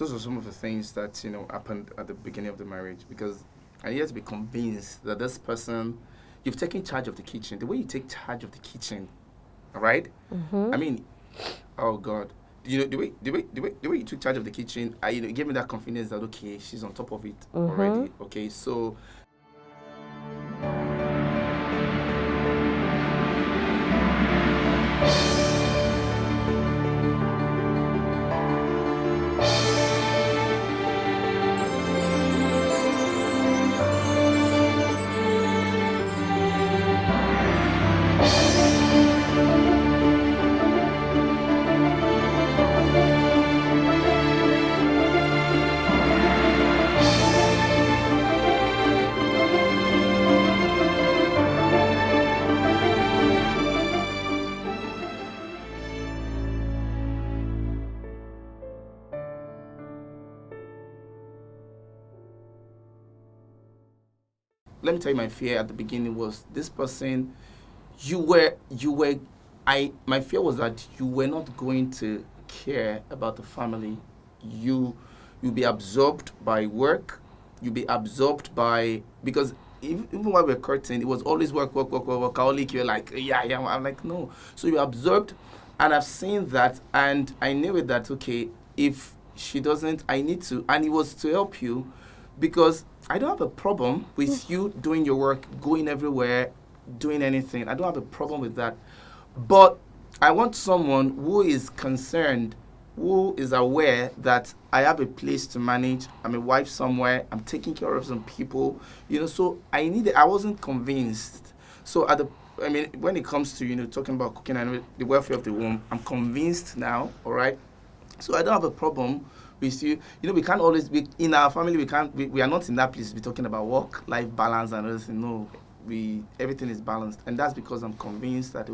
those are some of the things that happened at the beginning of the marriage, because I needed to be convinced that this person, you've taken charge of the kitchen. The way you take charge of the kitchen, all right? I mean, oh God, the way you took charge of the kitchen, it gave me that confidence that okay, she's on top of it already. Okay, so. Let me tell you, my fear at the beginning was this person. My fear was that you were not going to care about the family. You'll be absorbed by work. You'll be absorbed by, because even while we're courting, it was always work, workaholic. You're like, yeah. I'm like, no. So you're absorbed, and I've seen that, and I knew it that, okay, if she doesn't, I need to, and it was to help you, because I don't have a problem with you doing your work, going everywhere, doing anything. I don't have a problem with that. But I want someone who is concerned, who is aware that I have a place to manage. I'm a wife somewhere. I'm taking care of some people. So I wasn't convinced. So when it comes to, talking about cooking and the welfare of the womb, I'm convinced now, all right? So I don't have a problem with you. We can't always be, in our family, we are not in that place to be talking about work-life balance and everything. No, everything is balanced. And that's because I'm convinced that,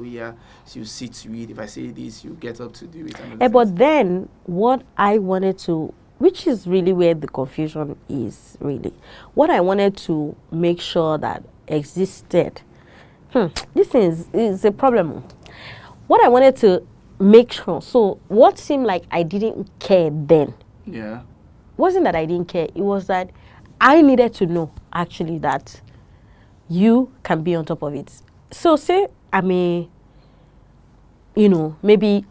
she'll see to it. If I say this, you'll get up to do it. But then, what I wanted to, which is really where the confusion is, really. What I wanted to make sure that existed, this is a problem. What I wanted to make sure, so what seemed like I didn't care then, wasn't that I didn't care. It was that I needed to know, actually, that you can be on top of it. So say maybe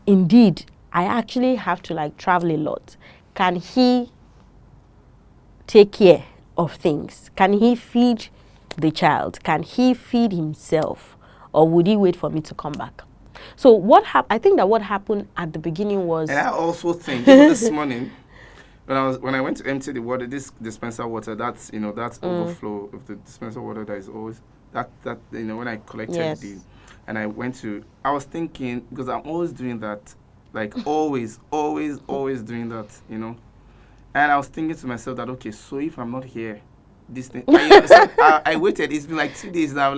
indeed I actually have to travel a lot. Can he take care of things? Can he feed the child? Can he feed himself? Or would he wait for me to come back? So I think that what happened at the beginning was... And I also think, this morning, when I went to empty the water, this dispenser water, that's, that's overflow of the dispenser water that is always, that when I collected and I was thinking, because I'm always doing that, always doing that, And I was thinking to myself that, okay, so if I'm not here, this thing, I waited, it's been 2 days now,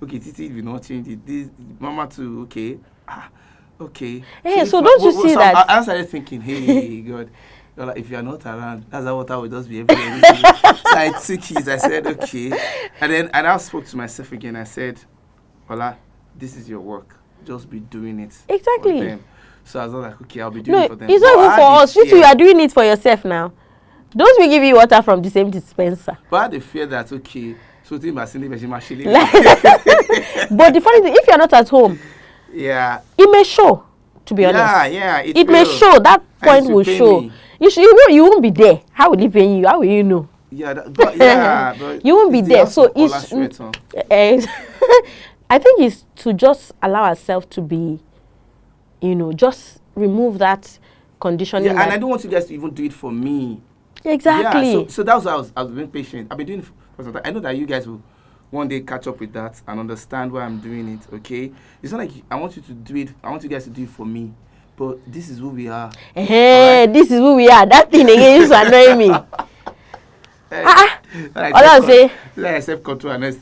okay, Titi will not change it, this, Mama too, okay, okay. Hey, so don't you see that? I started thinking, hey, God, if you're not around, that's how water will just be everywhere. So I took it, I said, okay. And I spoke to myself again. I said, Ola, this is your work. Just be doing it. Exactly. For them. So I was like, okay, I'll be doing it for them. It's not even for us. You are doing it for yourself now. Don't we give you water from the same dispenser? But I had the fear that, okay, so but the funny thing, if you're not at home, it may show, to be honest. It may show. That point will show. Me. You won't be there. How will it pay you? How will you know? But you won't be there. So it's I think it's to just allow ourselves to be, just remove that conditioning. Yeah, and I don't want you guys to even do it for me. Exactly. Yeah, so that's why I was being patient. I've been doing it for some time. I know that you guys will one day catch up with that and understand why I'm doing it, okay? It's not like I want you to do it. I want you guys to do it for me. But this is who we are. Hey, right? This is who we are. That thing again used to annoy me. Like self-control and this is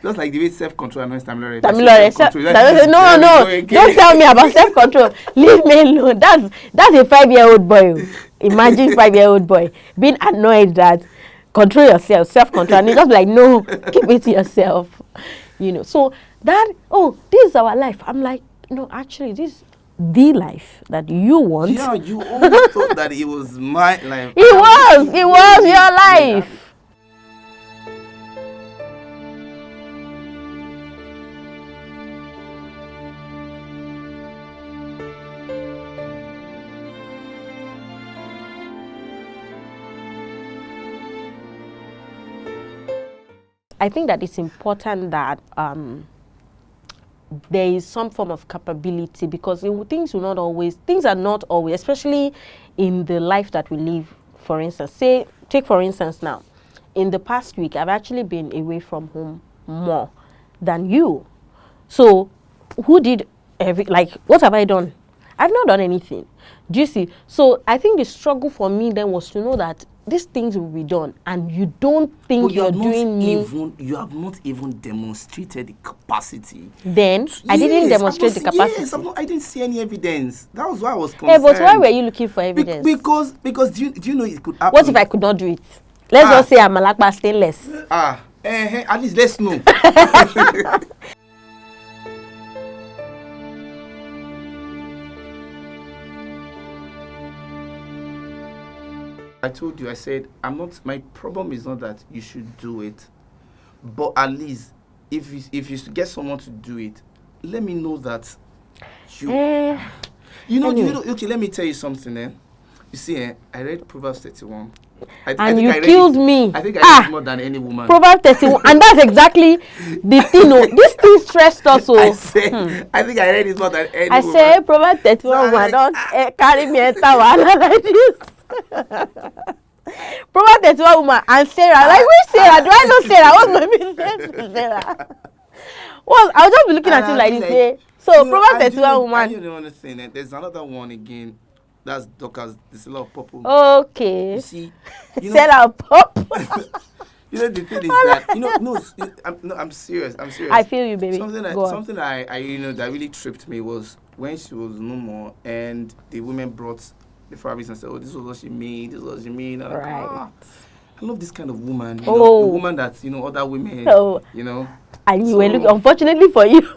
just like the way self-control and Tamilore. No. Don't tell me about self-control. Leave me alone. That's a 5-year-old boy. Imagine 5-year-old boy being annoyed that control yourself, self-control. And he's just like, no, keep it to yourself. So that, this is our life. I'm like, no, actually, this the life that you want. Yeah, you always thought that it was my life. It was your life. I think that it's important that there is some form of capability, because things are not always, especially in the life that we live. For instance, take for instance now, in the past week, I've actually been away from home more than you. So who did what have I done? I've not done anything. Do you see? So I think the struggle for me then was to know that these things will be done, and you don't think you're doing me. You have not even demonstrated the capacity. Then I didn't demonstrate the capacity. Yes, I didn't see any evidence. That was why I was concerned. But why were you looking for evidence? Because do you know it could happen? What if I could not do it? Let's just say I'm Malakpa stainless. At least let's know. I told you, I said, my problem is not that you should do it, but at least if you get someone to do it, let me know that okay, let me tell you something, You see, I read Proverbs 31. And you killed me. I think I read more than any woman. Proverbs 31, and that's exactly the thing. This thing stressed us. I think I read it more than any woman. I say Proverbs 31 woman don't carry me enter wahala like this. Proverbs 31 woman and Sarah. Like, which Sarah? Do I know Sarah? What's my business, Sarah? Well, I'll just be looking at it like this. So Proverbs 31 woman. You don't understand. There's another one again. That's Dorcas, the seller of purple. Okay. You see, seller of purple. The thing is that I'm serious. I feel you, baby. Something that that really tripped me was when she was no more, and the women brought the fabrics and said, "Oh, this was what she made. This was what she made." And right. I love this kind of woman. The woman that other women. And you were looking, unfortunately for you.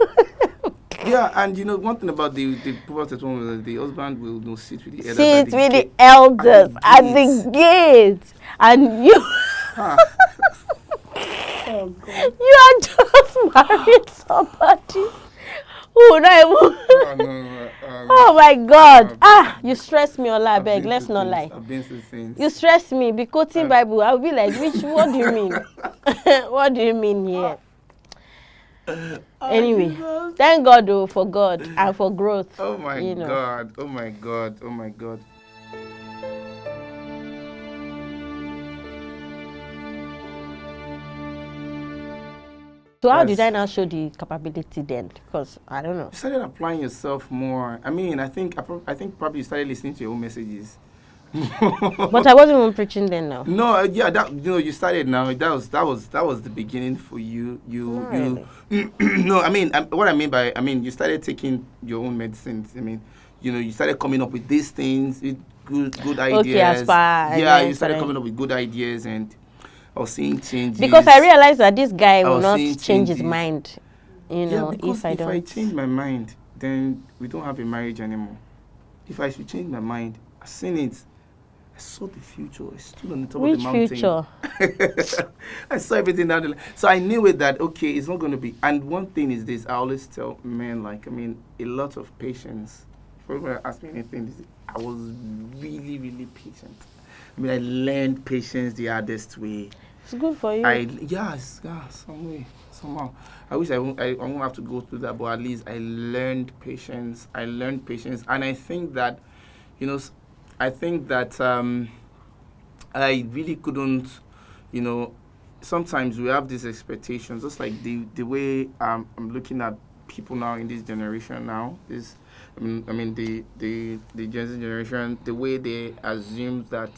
Yeah, and one thing about the Proverbs was the husband will sit with the elders. Sit with the elders at the gate. And you oh, God. You are just married somebody who oh my God. You stress me, Ola, beg. Let's not lie. I've been through things. You stress me. Be quoting Bible. I'll be like, what do you mean? What do you mean here? Anyway, thank God for God and for growth. Oh my God. Oh my God. Oh my God. So how did I now show the capability then? Because I don't know. You started applying yourself more. I mean, I think probably you started listening to your own messages. But I wasn't even preaching then now. No, you started now. That was the beginning for you. No, I mean, what I mean by you started taking your own medicines. I mean, you started coming up with these things, with good ideas. Okay, you started coming up with good ideas, and I was seeing changes. Because I realized that this guy will not change his mind. If I change my mind, then we don't have a marriage anymore. If I should change my mind, I've seen it. I saw the future. I stood on the top of the mountain. Which future? I saw everything down the line. So I knew it that, okay, it's not going to be. And one thing is this, I always tell men, a lot of patience. If anyone ask me anything, I was really, really patient. I learned patience the hardest way. It's good for you. Some way, somehow. I wish I won't have to go through that, but at least I learned patience. And I think that, I really couldn't, sometimes we have these expectations, just like the way I'm looking at people now in this generation now, the Gen Z generation, the way they assume that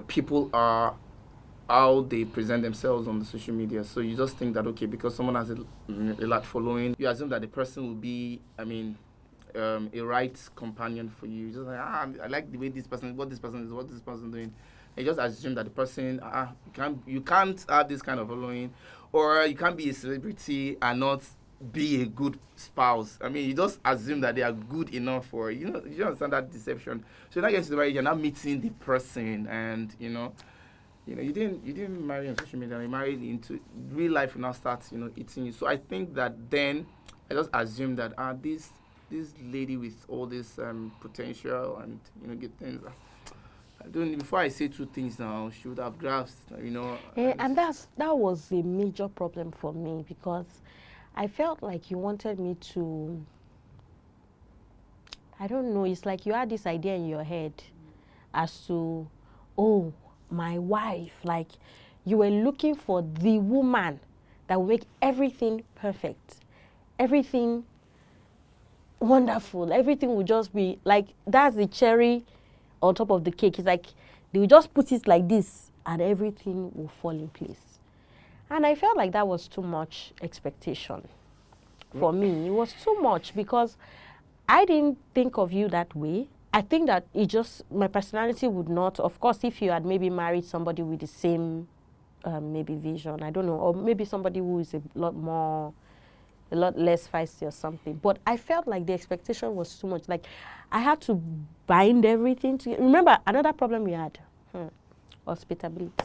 people are how they present themselves on the social media. So you just think that, okay, because someone has a large following, you assume that the person will be, a right companion for you. Just like, I like the way what this person doing. You just assume that the person, you can't have this kind of following, or you can't be a celebrity and not be a good spouse. I mean, you just assume that they are good enough for you understand that deception. So now you get to the marriage, you're now meeting the person, and you didn't marry on social media. You married into real life. You now start eating you. So I think that then I just assume that this lady with all this potential and good things. I don't. Before I say two things now, she would have grasped. And that was a major problem for me, because I felt like you wanted me to, I don't know, it's like you had this idea in your head as to, oh, my wife, like you were looking for the woman that will make everything perfect, everything wonderful, everything will just be like, that's the cherry on top of the cake. It's like they will just put it like this and everything will fall in place. And I felt like that was too much expectation for me. It was too much, because I didn't think of you that way. I think that my personality would not, of course, if you had maybe married somebody with the same maybe vision, I don't know, or maybe somebody who is a lot less feisty or something. But I felt like the expectation was too much. Like I had to bind everything together. Remember, another problem we had, hospitability.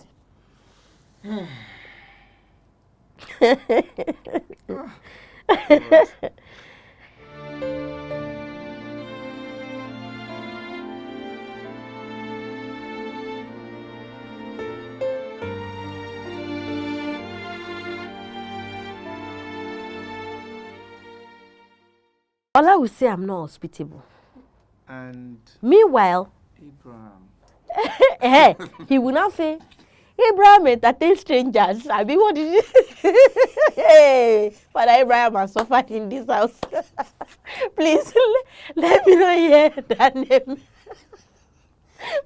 Ola will say I'm not hospitable. And Meanwhile, Abraham. He will not say, Abraham entertains strangers. I mean, what did you Hey, Father Abraham has suffered in this house. Please, let me not hear that name.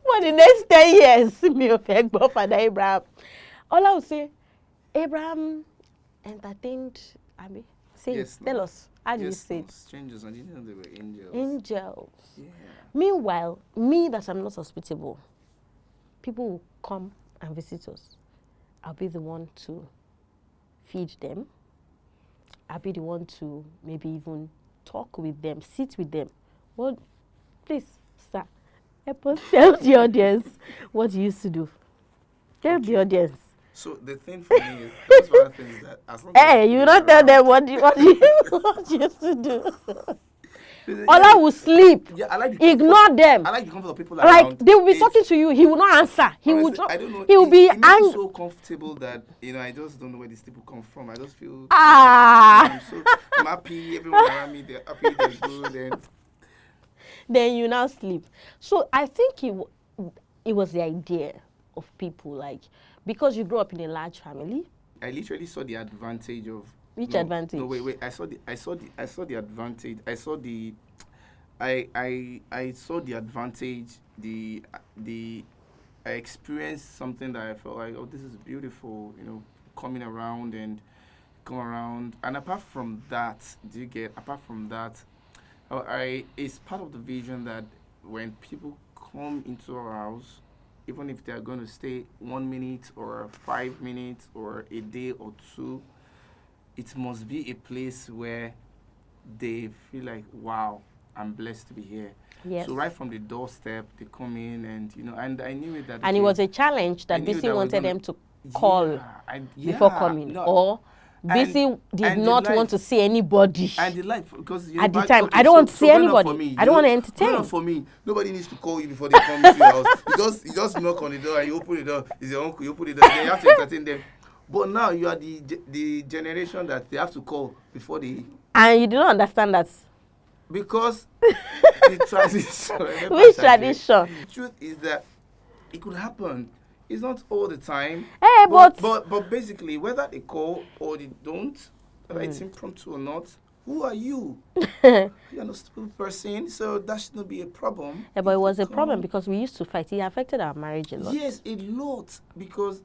For the next 10 years, me affect Father Abraham. Ola will say, Abraham entertained, Abi. Say, Yes, tell no. us, how do you Yes, say no, it? strangers, and you know they were angels. Angels. Yeah. Meanwhile, me that I'm not hospitable, people will come and visit us. I'll be the one to feed them. I'll be the one to maybe even talk with them, sit with them. Well, please, sir, help us tell the audience what you used to do. Tell the audience. So the thing for me is, that's one thing is that as long as Hey, you don't tell them what you used to do. Ola will sleep. Yeah, I like Ignore them. I like the comfort of people Like around. they will be talking to you, he will not answer. He will Honestly, talk. I don't know. He will be It makes me angry. so comfortable that I just don't know where these people come from. I just feel Ah. I'm happy. Everyone around me, they're happy, they're good, and Then you now sleep. So I think it was the idea of people, like, because you grew up in a large family. I literally saw the advantage of Which advantage? No, wait. I saw the advantage. I saw the advantage. I experienced something that I felt like, oh, this is beautiful. Coming around and come around. And apart from that, it's part of the vision that when people come into our house, even if they're going to stay 1 minute or 5 minutes or a day or two, it must be a place where they feel like, wow, I'm blessed to be here. Yes. So right from the doorstep, they come in and I knew it that. And it was a challenge that BC wanted them to call before coming. Or BC did not want to see anybody. And the life, because at the time, I don't want to see anybody. I don't want to entertain. For me, nobody needs to call you before they come to your house. You just knock on the door and you open the door. It's your uncle. You open the door. Then you have to entertain them. But now you are the generation that they have to call before they. And you do not understand that. Because the tradition. Which tradition? The truth is that it could happen. It's not all the time. Hey, but basically, whether they call or they don't, whether it's impromptu or not, who are you? You're not a stupid person, so that should not be a problem. Yeah, but it was a problem because we used to fight. It affected our marriage a lot. Yes, a lot. Because,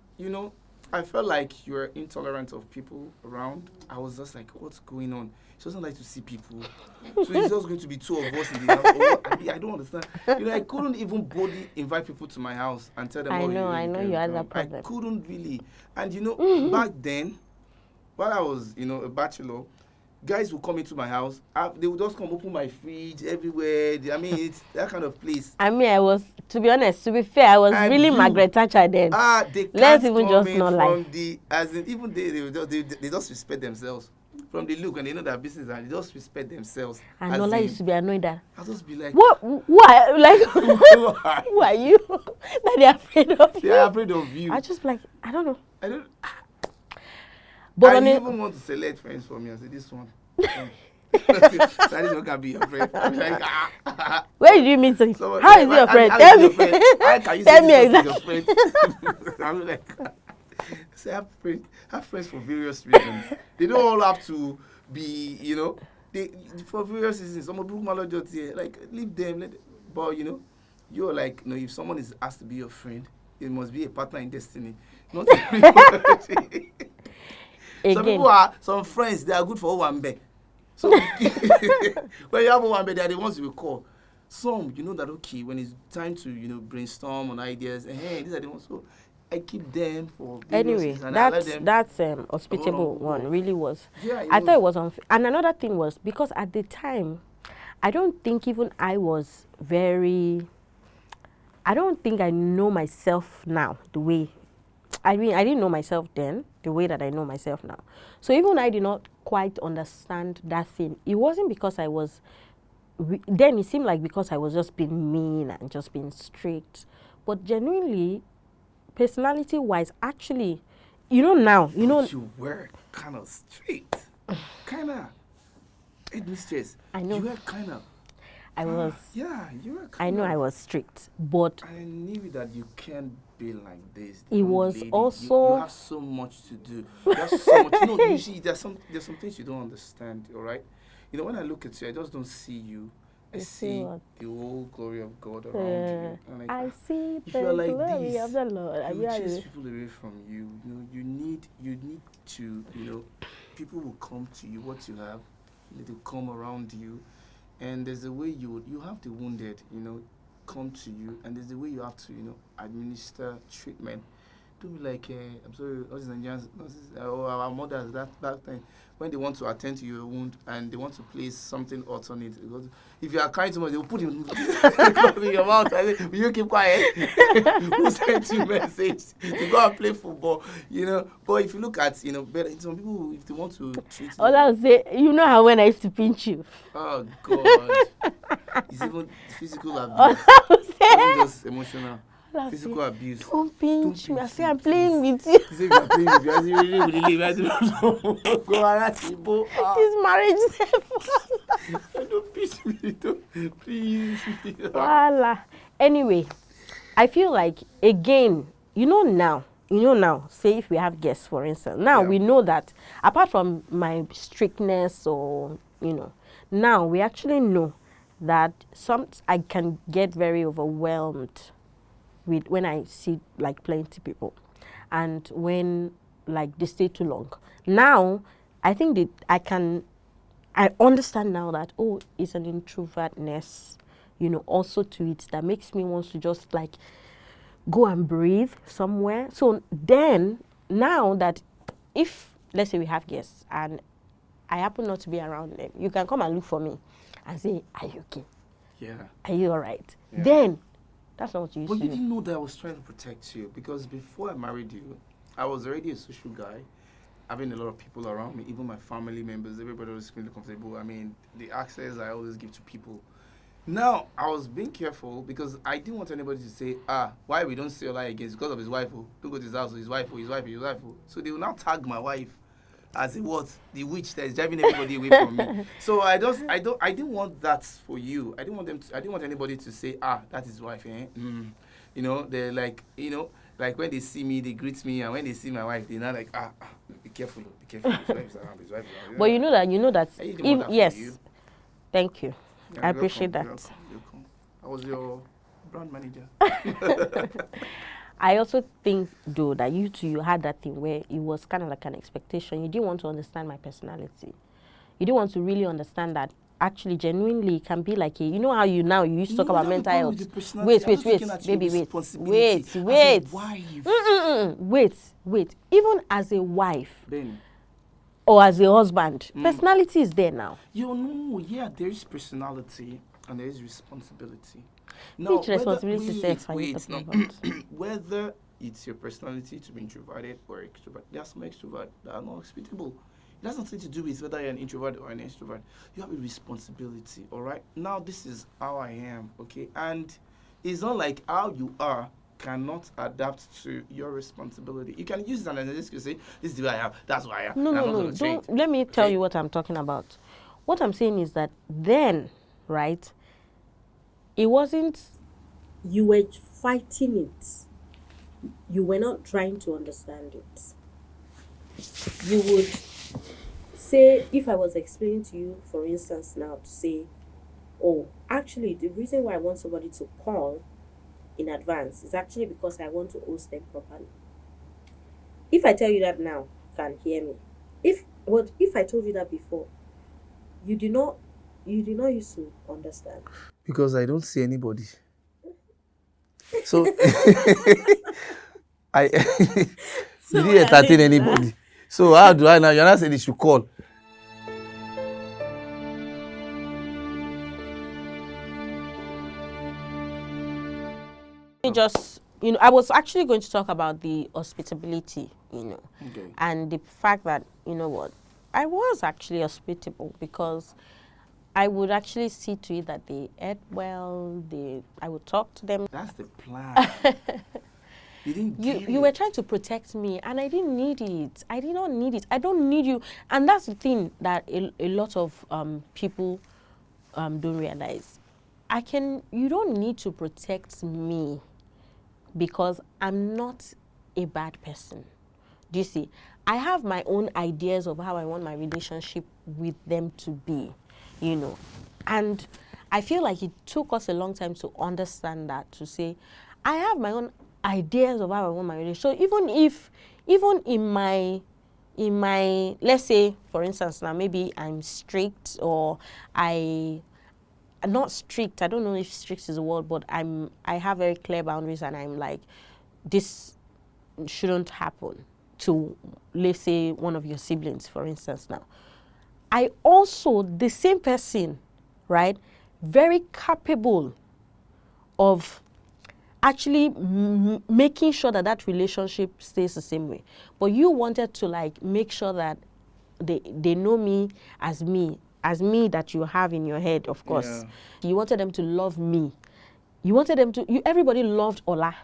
I felt like you were intolerant of people around. I was just like, what's going on? She doesn't like to see people. So it's just going to be two of us in the house. I don't understand. I couldn't even boldly invite people to my house and tell them, I know you had that problem. I couldn't really. And back then, while I was, a bachelor, guys will come into my house. They will just come open my fridge everywhere. I mean, it's that kind of place. I mean, I was, to be honest, to be fair, I was And really you- Margaret Thatcher then. They can't Let's even come just in not from lie. the, as in, even they just respect themselves. From the look, and they know their business, and they just respect themselves. And As Nola in, used to be annoyed that. I'll just be like, What? Why? Like, Why? who are you? That they're afraid of you. They're afraid of you. I just like, I don't know. I don't. But I on it, even want to select friends for me and say this one. That this one can be your friend. I'm like, where did you meet him? Someone- How is he your friend? how Tell is your me. friend? How can you Tell say me this person is your friend? I'm like, say have friends for various reasons. They don't all have to be, they for various reasons. Some people like leave them, but you're like, if someone is asked to be your friend, it must be a partner in destiny. Not everybody. Some people some friends, they are good for Owambe. So when you have Owambe, they are the ones you will call. Some, that okay, when it's time to, brainstorm on ideas, hey, these are the ones. So I keep them for various Anyway, reasons, and I let them. that's hospitable one really was. Yeah, I thought it was unfair. And another thing was because at the time, I don't think even I was very. I don't think I know myself now the way. I mean, I didn't know myself then the way that I know myself now. So even I did not quite understand that thing. It wasn't because I was. Then it seemed like because I was just being mean and just being strict, but genuinely. Personality-wise, actually, now, But you were kind of straight, kind of mistress. I know. You were kind of. I was. Yeah, you were. I know I was strict, but I knew that you can't be like this. It young was lady. also- You have so much to do. You have so much. You see, there's some things you don't understand. All right. When I look at you, I just don't see you. I You see see what? the whole glory of God around you. And like, I see if the you're like glory this, of the Lord. I you mean, chase people away from you. You need to, people will come to you. What you have, they will come around you, and there's a way you have the wounded, come to you, and there's a way you have to, administer treatment. Don't be like, I'm sorry, all these Nigerians, our mothers that time when they want to attend to your wound and they want to place something hot on it. Because if you are crying too much, they will put it in your mouth. I say, will you keep quiet? Who sent you a message to go and play football? But if you look at, better, some people, if they want to treat all I would say, how when I used to pinch you. oh God, it's even physical abuse. I would say, Not just emotional. all I would Physical say, abuse. don't pinch me. I pinch say me, I'm playing please. with you. You say you are playing with you. I say you really leave. I don't go around Ibo. This marriage. Don't pinch me. Don't please. Voila. Anyway, I feel like again, now, say if we have guests, for instance, now Yeah. we know that apart from my strictness or now we actually know that I can get very overwhelmed with when I see like plenty people, and when like they stay too long. Now, I think that I understand now that it's an introvertness, also to it that makes me want to just like go and breathe somewhere. So then, now that if let's say we have guests and I happen not to be around them, you can come and look for me and say, "Are you okay? Yeah. Are you all right?" Yeah. Then that's not what you used But to you do. didn't know that I was trying to protect you, because before I married you, I was already a social guy, having a lot of people around me, even my family members, everybody was really comfortable. I mean, the access I always give to people. Now, I was being careful because I didn't want anybody to say, why we don't see Ola again? It's because of his wife. Don't go to his house, his wife. So they will now tag my wife as a what? The witch that is driving everybody away from me. So I didn't want that for you. I didn't want anybody to say, that's his wife, eh? They're like, like when they see me, they greet me, and when they see my wife, they're not like, be careful. His wife is around, his wife is around. But you know that I didn't want that for yes, you. thank you. Yeah, I you're appreciate welcome, that. you're welcome. I was your brand manager. I also think though that you had that thing where it was kind of like an expectation. You didn't want to understand my personality. You didn't want to really understand that actually genuinely it can be like how now you used to talk about mental health. Wait, baby, wait. Wait. Even as a wife, Then, or as a husband. Personality is there now. You know, yeah, there is personality and there is responsibility. Which responsibility sex are you talking about? Whether it's your personality to be introverted or extrovert, there are some extroverts that are not hospitable. It has nothing to do with whether you're an introvert or an extrovert. You have a responsibility, all right? Now, this is how I am, okay? And it's not like how you are cannot adapt to your responsibility. You can use it as an excuse to say, this is the way I am, that's who I am. No. Don't, let me tell you what I'm talking about. What I'm saying is that then, right, it wasn't, you were fighting it. You were not trying to understand it. You would say, if I was explaining to you, for instance, now to say, oh, actually, the reason why I want somebody to call in advance is actually because I want to host them properly. If I tell you that now, you can hear me. If I told you that before, you did not used to understand. Because I don't see anybody. So I So you didn't entertain anybody. So how do I now? You're not saying they should call. Just, I was actually going to talk about the hospitability, Okay. and the fact that, I was actually hospitable because I would actually see to it that they ate well, I would talk to them. That's the plan. You didn't get You were trying to protect me, and I didn't need it. I did not need it. I don't need you. And that's the thing that a lot of people don't realize. You don't need to protect me because I'm not a bad person. Do you see? I have my own ideas of how I want my relationship with them to be, And I feel like it took us a long time to understand that, to say, I have my own ideas of how I want my relationship. So even in my, let's say, for instance, now maybe I'm strict or I'm not strict. I don't know if strict is a word, but I have very clear boundaries, and I'm like, this shouldn't happen to, let's say, one of your siblings, for instance. Now, I also, the same person, right, very capable of actually making sure that relationship stays the same way. But you wanted to make sure that they know me as me that you have in your head, of course. Yeah. You wanted them to love me. You wanted them to, everybody loved Ola.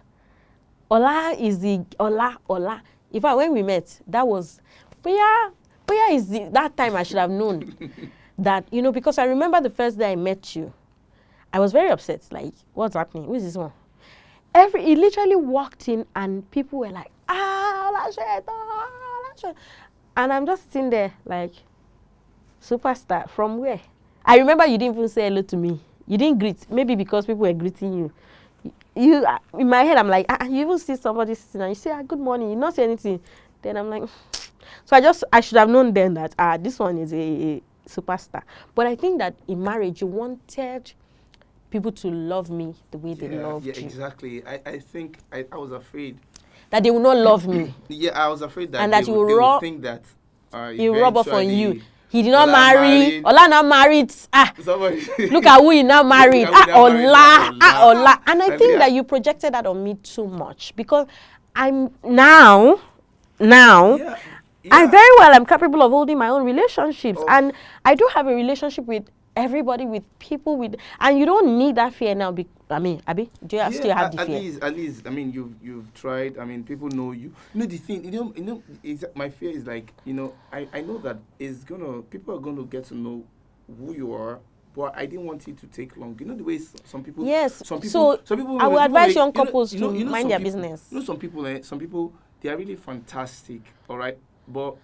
Ola is the, Ola. In fact, when we met, that was, Boya is that time I should have known that, because I remember the first day I met you, I was very upset, like, what's happening? Who is this one? He literally walked in and people were like, Ola Soetan. And I'm just sitting there like, superstar, from where? I remember you didn't even say hello to me. You didn't greet, maybe because people were greeting you. In my head, I'm like, you even see somebody sitting and you say, good morning, you not say anything. Then I'm like, so I should have known then that, this one is a superstar. But I think that in marriage, you wanted people to love me the way they loved you. Yeah, exactly. I think I was afraid that they will not love me. Yeah, I was afraid that and that they would think that he rub off on you. He did not marry. Ola now married. Look at who he now married. Ola. And I think that you projected that on me too much, because I'm now, I'm very well. I'm capable of holding my own relationships, and I do have a relationship with everybody, with people, and you don't need that fear now. Abi, do you still have the fear? At least, you've tried. People know you. The thing, my fear is like, I know that people are gonna get to know who you are, but I didn't want it to take long. The way some people. Yes. Some people. I would advise young couples to mind their business. Some people, they are really fantastic. All right, but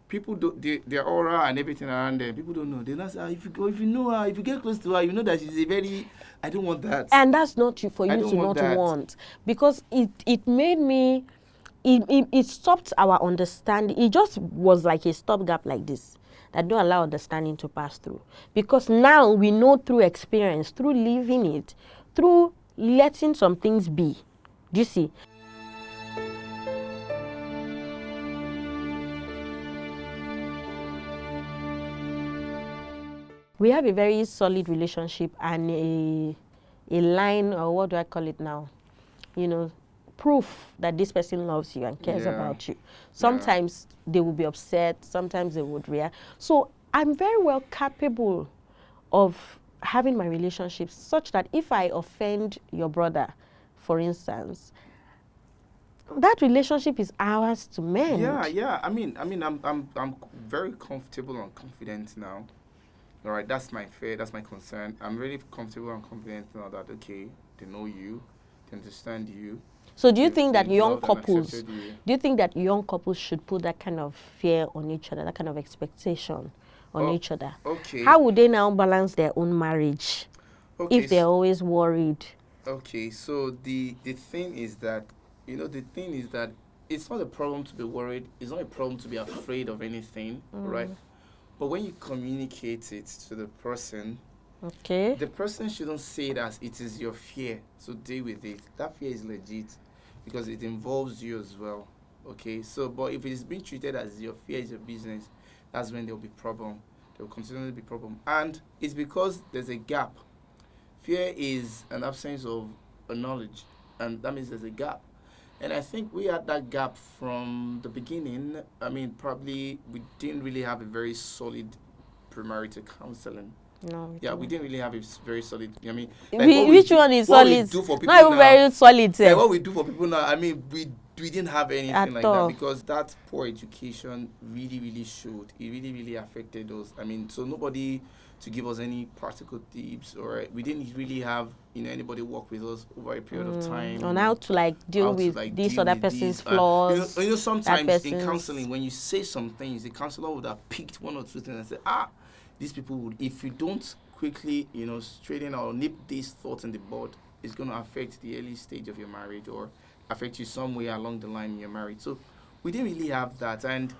people do their aura and everything around them. People don't know. They not say, if you know her, if you get close to her, you know that she's a very. I don't want that. And that's not for you to not want, because it made me. It stopped our understanding. It just was like a stopgap like this that don't allow understanding to pass through. Because now we know through experience, through living it, through letting some things be. Do you see? we have a very solid relationship and a line, or what do I call it now? You know, proof that this person loves you and cares about you. Sometimes they will be upset, sometimes they would react. So I'm very well capable of having my relationships such that if I offend your brother, for instance, that relationship is ours to mend. Yeah. I'm very comfortable and confident now. All right, that's my fear. That's my concern. I'm really comfortable and confident now that okay, they know you, they understand you. So do you think that young couples should put that kind of fear on each other, that kind of expectation on each other? Okay. How would they now balance their own marriage if they're always worried? Okay, so the thing is that, it's not a problem to be worried. It's not a problem to be afraid of anything, right? But when you communicate it to the person, the person shouldn't say it as it is your fear. So deal with it. That fear is legit because it involves you as well. Okay, so but if it is being treated as your fear is your business, that's when there will be problem. There will continually be problem, and it's because there's a gap. Fear is an absence of a knowledge, and that means there's a gap. And I think we had that gap from the beginning. I mean, probably we didn't really have a very solid premarital counseling. No. We didn't really have a very solid. I mean, which one is solid? What we do for people not even now, very solid. Like what we do for people now. I mean, we didn't have anything At like all. that because that poor education really showed. It really affected us. I mean, so nobody to give us any practical tips, or we didn't really have anybody work with us over a period of time on how to deal with this other person's flaws. Sometimes in counseling, when you say some things, the counselor would have picked one or two things and say, these people would, if you don't quickly straighten or nip these thoughts in the bud, it's going to affect the early stage of your marriage or affect you somewhere along the line in your marriage. So we didn't really have that, and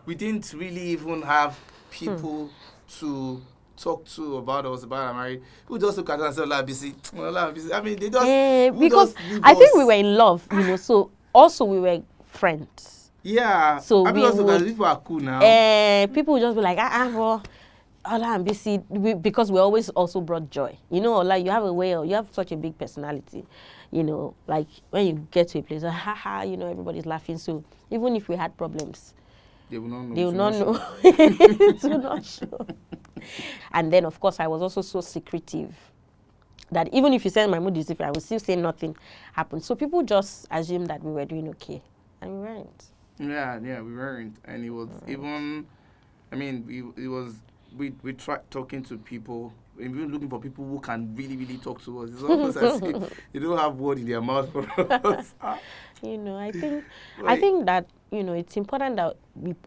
we didn't really even have people to talk to about us, about our marriage. We just look at us and say, busy. I mean, they just because I think we were in love, so also we were friends. Yeah. So people are cool now. People would just be like, well, Ola and busy, because we always also brought joy. Ola, you have you have such a big personality. Like when you get to a place, everybody's laughing. So even if we had problems, they will not know. They will not know. It will not show. And then, of course, I was also so secretive that even if you said my mood is different, I would still say nothing happened. So people just assumed that we were doing okay, and we weren't. Yeah, we weren't. And it was even, I mean, we tried talking to people. We were looking for people who can really talk to us. It's almost as if they don't have word in their mouth for us. I think that it's important that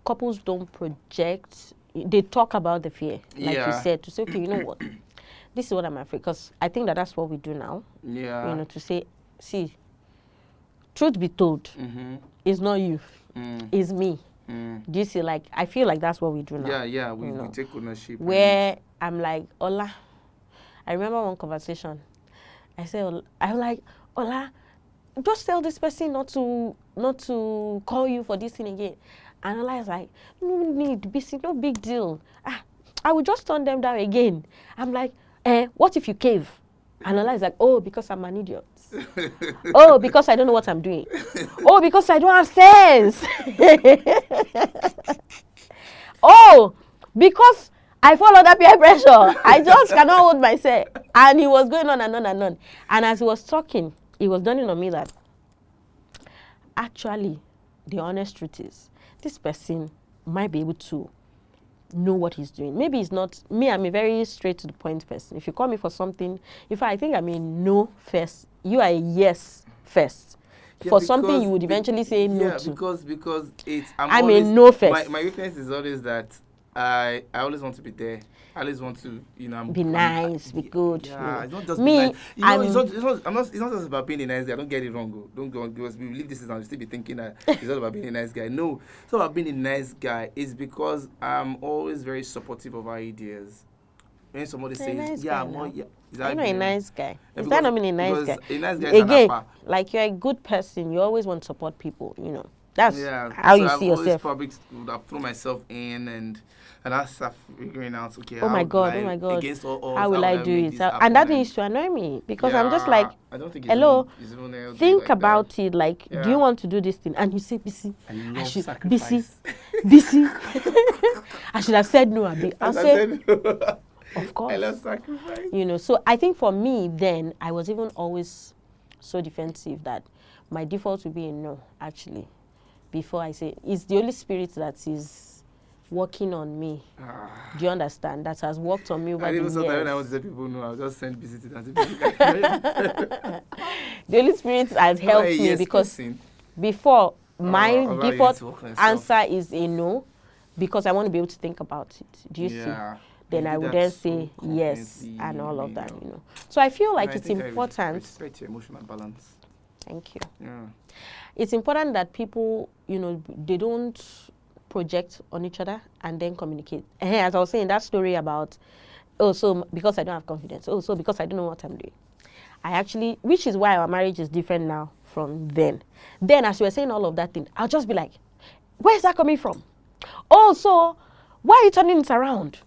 couples don't project. They talk about the fear, like you said, to say, okay, you know what, this is what I'm afraid. Because I think that's what we do now. Yeah. To say, see, truth be told, it's not you, it's me. Do you see? I feel like that's what we do now. Yeah. We take ownership. Where I'm like, Ola. I remember one conversation. I said, I'm like, Ola, just tell this person not to call you for this thing again. And Ola is like, no need, busy, no big deal. I will just turn them down again. I'm like, what if you cave? And Ola is like, oh, because I'm an idiot. Oh, because I don't know what I'm doing. Oh, because I don't have sense. Oh, because I follow that peer pressure. I just cannot hold myself. And he was going on and on and on. And as he was talking, it was dawning on me that actually, the honest truth is, this person might be able to know what he's doing. Maybe it's not me. I'm a very straight to the point person. If you call me for something, I think I'm a no first. You are a yes first. For something you would eventually say no to. Because I'm a no first. My weakness is always that I always want to be there. I always want to, be nice, be good. Yeah, it's not just me. Be nice. It's not just about being a nice guy. Don't get it wrong. Don't go because we leave this and still be thinking that it's all about being a nice guy. No, it's not about being a nice guy. It's because I'm always very supportive of ideas. When somebody says, I'm not a nice guy. Is that not mean a nice guy? A nice guy again, like you're a good person, you always want to support people. That's how you see yourself. Always probably would have thrown myself in, and And I start figuring out, okay, Oh how my do God, I, oh my God. against all odds, How will I would do make it? this happen? And that used to annoy me because I'm just like, I don't think hello, it's even healthy think like that. about it. Like, do you Yeah. want to do this thing? And you say, busy. I love should, sacrifice. busy. I should have said no, Abi. I'll As I say, said, of course. I love sacrifice. You know, so I think for me then, I was even always so defensive that my default would be a no, actually. Before I say, it's the Holy Spirit that is working on me. Do you understand? That has worked on me over the years. Sometimes when I want to let people know, I'll just send busy to them. The Holy Spirit has helped me because before my default answer is a no, because I want to be able to think about it. Do you see? Then I would then say yes and all of that, you know. So I feel like it's important. I respect your emotional balance. Thank you. Yeah. It's important that people, you know, they don't project on each other and then communicate. As I was saying, that story about, oh, so because I don't have confidence. Oh, so because I don't know what I'm doing. I actually, which is why our marriage is different now from then. Then as you were saying all of that thing, I'll just be like, where's that coming from? Oh, so why are you turning it around?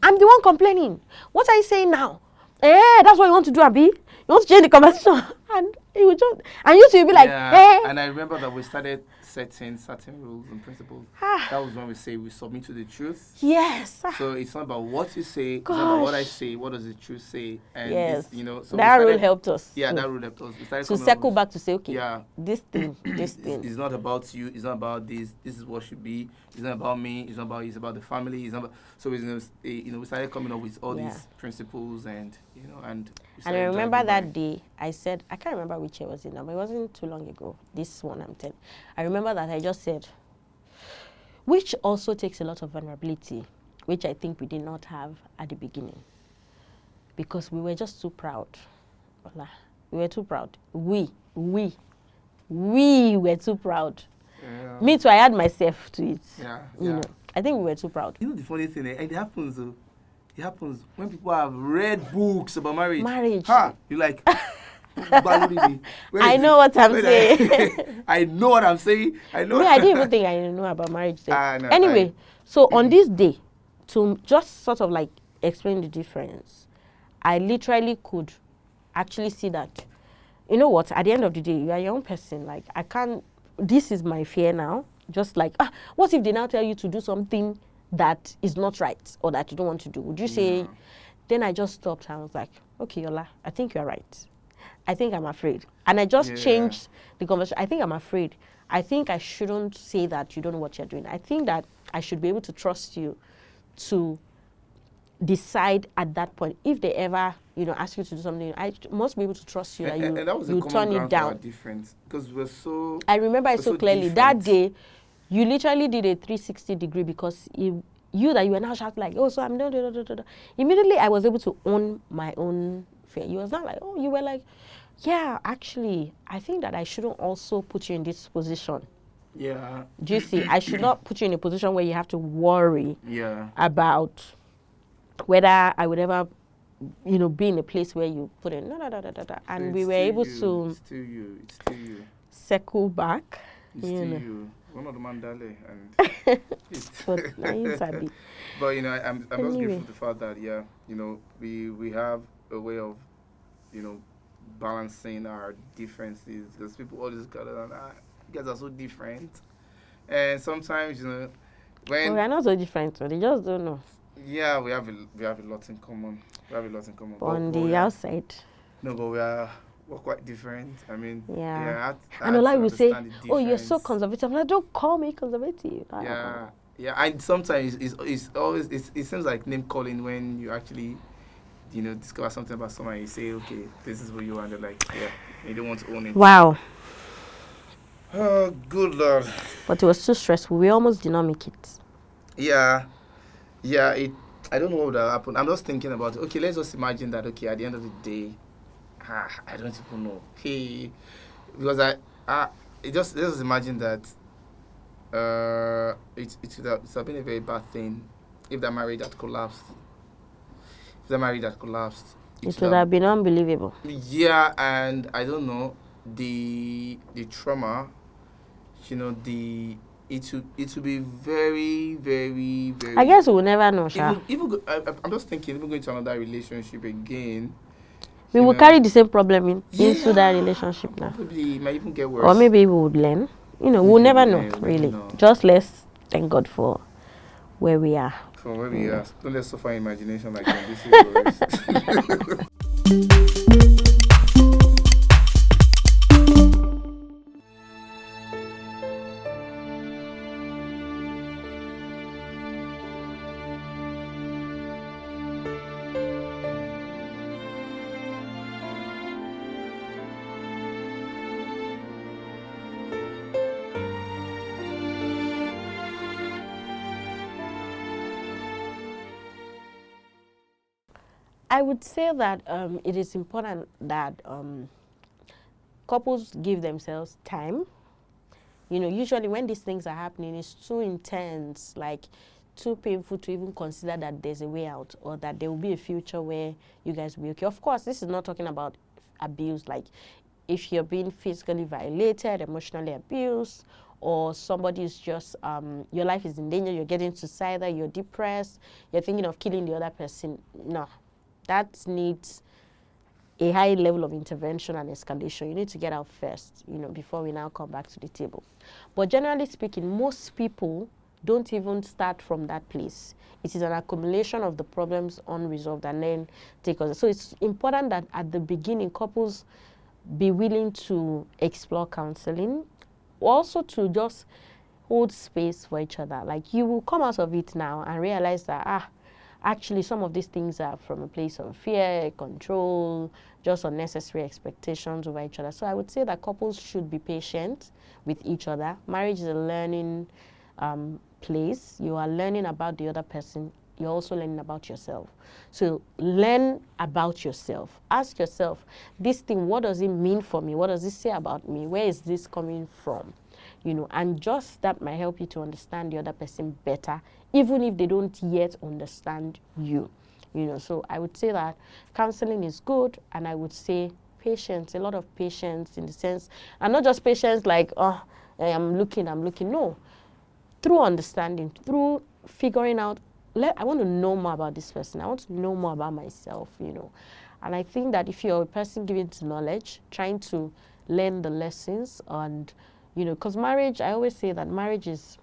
I'm the one complaining. What are you saying now? That's what you want to do, Abi? You want to change the conversation? And he would just, and you two will be like, And I remember that we started setting certain rules and principles. That was when we say we submit to the truth. Yes. So it's not about what you say, it's not about what I say, what does the truth say? And yes. You know, so that rule helped us. Yeah, that rule helped us. We started to circle back to say, okay, this thing, It's not about you, it's not about this is what should be, it's not about me, it's not about you, it's about the family, it's not about, so we started coming up with all these principles and, you know, and I remember that day, I said, I can't remember which year was it now, but it wasn't too long ago, this one I'm telling. I remember that I just said, which also takes a lot of vulnerability, which I think we did not have at the beginning. Because we were just too proud. We were too proud. We were too proud. Yeah. Me too, I add myself to it. You know, I think we were too proud. You know the funny thing, it happens when people have read books about marriage. You're like, I know what I'm saying. I know what I'm saying. I know. I didn't even think I know about marriage then. Anyway, so on this day, to just sort of like explain the difference, I literally could actually see that, you know what, at the end of the day, you are your own person. Like, I can't, this is my fear now. Just like, what if they now tell you to do something that is not right or that you don't want to do? Would you say? Then I just stopped and I was like, okay, Yola, I think you're right. I think I'm afraid. And I just changed the conversation. I think I'm afraid. I think I shouldn't say that you don't know what you're doing. I think that I should be able to trust you to decide at that point. If they ever, you know, ask you to do something, I must be able to trust you that you turn it down. Because we're so. I remember it so clearly. That day, you literally did a 360-degree because you were now shouting like, oh, so I'm done. Immediately, I was able to own my own fear. You was not like, oh, you were like, yeah, actually, I think that I shouldn't also put you in this position. Yeah. Do you see? I should not put you in a position where you have to worry about whether I would ever, you know, be in a place where you put in and we were able to it's still you. circle back. It's still you. One of the mandale and but you know, I'm just grateful for the fact that you know, we have a way of, you know, balancing our differences, because people always got it, you guys are so different, and sometimes, you know, when we are not so different, so they just don't know. Yeah, we have a lot in common. But on the outside. No, but we're quite different. I mean, I and Ola will say, "Oh, you're so conservative." I'm like, don't call me conservative. And sometimes it seems like name calling when you actually, you know, discover something about someone. You say, "Okay, this is who you are," and they're like, you don't want to own it. Wow. Oh, good Lord. But it was too stressful. We almost did not make it. Yeah, I don't know what would have happened. I'm just thinking about it. Okay, let's just imagine that. Okay, at the end of the day, I don't even know. Hey, because let's just imagine that. It would have been a very bad thing if that marriage had collapsed. It would have been unbelievable. Yeah, and I don't know, the trauma, you know, the it will be very, very, I very. guess we'll never know, Sha. I'm just thinking, even going to another relationship again, We you will know, carry the same problem into that yeah, relationship now. probably it might even get Or worse. maybe we would learn. We'll Maybe never we'll know, learn, we'll never really. know. Just let's thank God for where we are. From where we You are, know. don't let suffer imagination like some DC boys. I would say that it is important that couples give themselves time. Usually when these things are happening, it's too intense, like too painful to even consider that there's a way out or that there will be a future where you guys will be okay. Of course, this is not talking about abuse, like if you're being physically violated, emotionally abused, or somebody is just, your life is in danger, you're getting suicidal, you're depressed, you're thinking of killing the other person. No, that needs a high level of intervention and escalation. You need to get out first, before we now come back to the table. But generally speaking, most people don't even start from that place. It is an accumulation of the problems unresolved and then take us. So it's important that at the beginning, couples be willing to explore counseling, also to just hold space for each other. Like you will come out of it now and realize that, actually some of these things are from a place of fear, control, just unnecessary expectations over each other. So I would say that couples should be patient with each other. Marriage is a learning place. You are learning about the other person. You're also learning about yourself. So learn about yourself. Ask yourself, this thing, what does it mean for me? What does it say about me? Where is this coming from? And just that might help you to understand the other person better, even if they don't yet understand you. So I would say that counseling is good, and I would say patience, a lot of patience in the sense, and not just patience like, I'm looking. No, through understanding, through figuring out, I want to know more about this person. I want to know more about myself. And I think that if you're a person given to knowledge, trying to learn the lessons and, because marriage, I always say that marriage is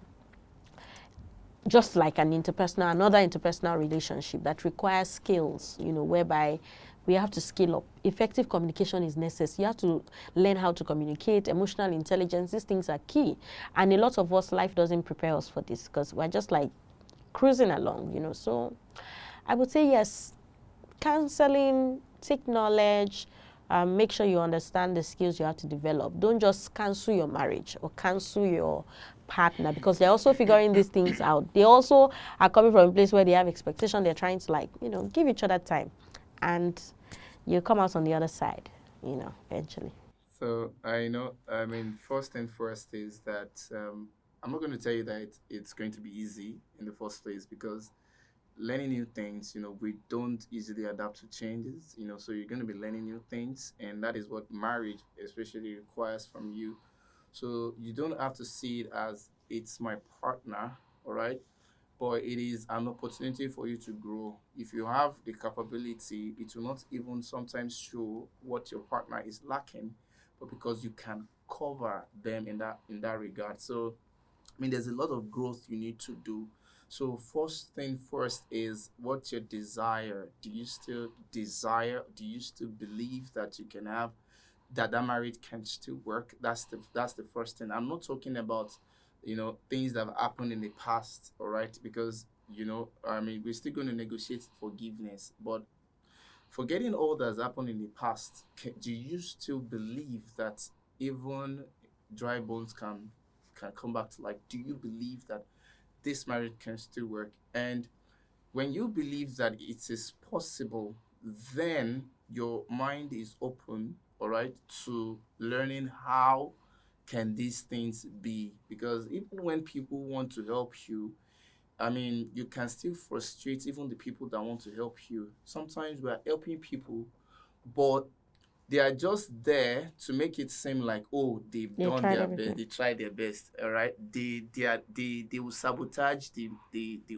just like another interpersonal relationship that requires skills, whereby we have to skill up. Effective communication is necessary. You have to learn how to communicate, emotional intelligence. These things are key. And a lot of us, life doesn't prepare us for this because we're just like cruising along. So I would say yes, counseling, take knowledge, make sure you understand the skills you have to develop. Don't just cancel your marriage or cancel your partner because they're also figuring these things out. They also are coming from a place where they have expectation. They're trying to give each other time, and you come out on the other side, eventually. So I mean, first thing first is that I'm not going to tell you that it's going to be easy in the first place because learning new things, we don't easily adapt to changes, so you're going to be learning new things, and that is what marriage especially requires from you. So you don't have to see it as it's my partner, all right? But it is an opportunity for you to grow. If you have the capability, it will not even sometimes show what your partner is lacking, but because you can cover them in that regard. So I mean, there's a lot of growth you need to do. So first thing first is what's your desire? Do you still desire? Do you still believe that you can have that marriage can still work? That's the first thing. I'm not talking about things that have happened in the past, all right? Because I mean, we're still going to negotiate forgiveness, but forgetting all that's happened in the past, do you still believe that even dry bones can come back to life? Do you believe that this marriage can still work? And when you believe that it is possible, then your mind is open, all right, to learning how can these things be. Because even when people want to help you, I mean, you can still frustrate even the people that want to help you. Sometimes we are helping people, but They are just there to make it seem like, oh, they've They done tried their best, everything. they tried their best. All right, they will sabotage the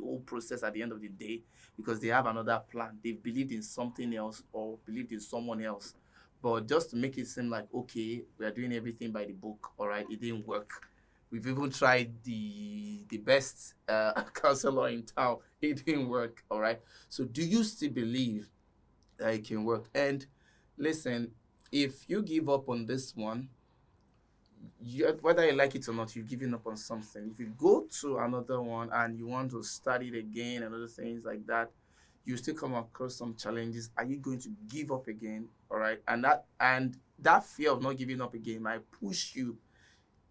whole process at the end of the day because they have another plan. They've believed in something else or believed in someone else, but just to make it seem like, okay, we are doing everything by the book. All right, it didn't work. We've even tried the best counselor in town. It didn't work. All right. So do you still believe that it can work? And listen, if you give up on this one, whether you like it or not, you're giving up on something. If you go to another one and you want to start it again and other things like that, you still come across some challenges. Are you going to give up again? All right. And that fear of not giving up again might push you.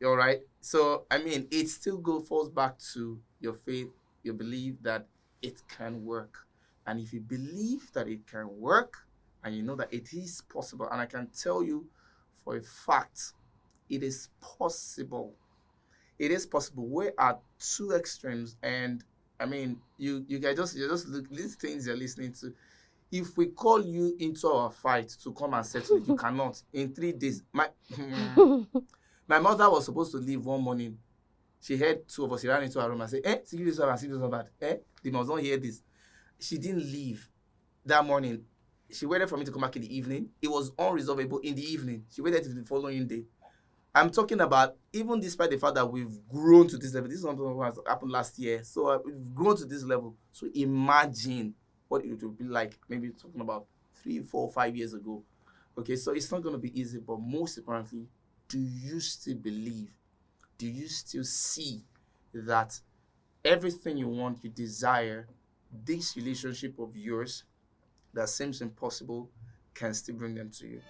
All right. So I mean, it still falls back to your faith, your belief that it can work. And if you believe that it can work and you know that it is possible, and I can tell you for a fact, it is possible. It is possible. We're at two extremes, and I mean, you guys just look these things you're listening to. If we call you into our fight to come and settle it, you cannot. In 3 days, my mother was supposed to leave one morning. She heard two of us. She ran into her room and said, security is bad, security is bad. They must not hear this. She didn't leave that morning. She waited for me to come back in the evening. It was unresolvable in the evening. She waited till the following day. I'm talking about even despite the fact that we've grown to this level. This is something that happened last year. So we've grown to this level. So imagine what it would be like maybe talking about 3, 4, 5 years ago. Okay, so it's not going to be easy, but most importantly, do you still believe? Do you still see that everything you want, you desire, this relationship of yours that seems impossible can still bring them to you?